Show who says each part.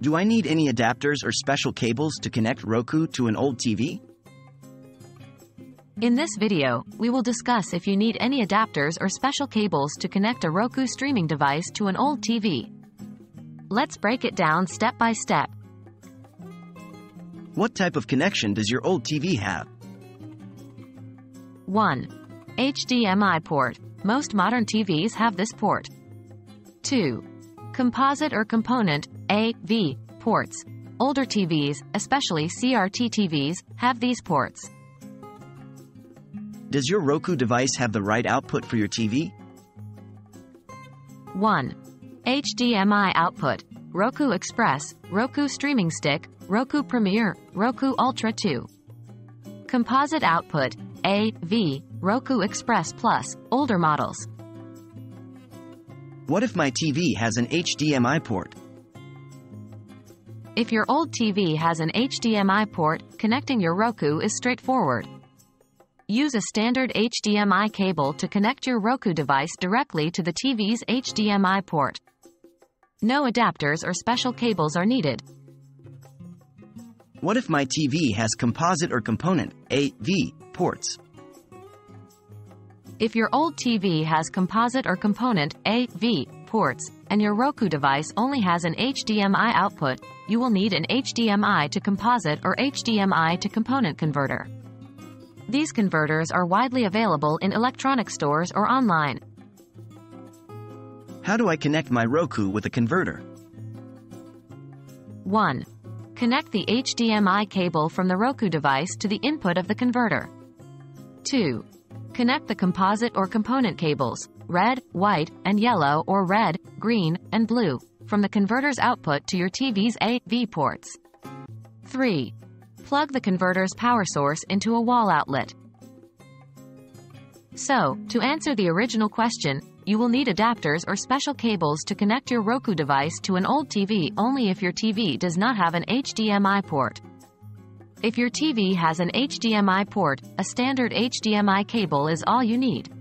Speaker 1: Do I need any adapters or special cables to connect Roku to an old TV?
Speaker 2: In this video, we will discuss if you need any adapters or special cables to connect a Roku streaming device to an old TV. Let's break it down step by step.
Speaker 1: What type of connection does your old TV have?
Speaker 2: 1. HDMI port. Most modern TVs have this port. 2. Composite or component, AV, ports. Older TVs, especially CRT TVs, have these ports.
Speaker 1: Does your Roku device have the right output for your TV?
Speaker 2: 1. HDMI output. Roku Express, Roku Streaming Stick, Roku Premiere, Roku Ultra 2. Composite output, AV, Roku Express Plus, older models.
Speaker 1: What if my TV has an HDMI port?
Speaker 2: If your old TV has an HDMI port, connecting your Roku is straightforward. Use a standard HDMI cable to connect your Roku device directly to the TV's HDMI port. No adapters or special cables are needed.
Speaker 1: What if my TV has composite or component, AV, ports?
Speaker 2: If your old TV has composite or component, AV, ports, and your Roku device only has an HDMI output, you will need an HDMI to composite or HDMI to component converter. These converters are widely available in electronic stores or online.
Speaker 1: How do I connect my Roku with a converter?
Speaker 2: 1. Connect the HDMI cable from the Roku device to the input of the converter. 2. Connect the composite or component cables, red, white, and yellow or red, green, and blue, from the converter's output to your TV's AV ports. 3. Plug the converter's power source into a wall outlet. So, to answer the original question, you will need adapters or special cables to connect your Roku device to an old TV only if your TV does not have an HDMI port. If your TV has an HDMI port, a standard HDMI cable is all you need.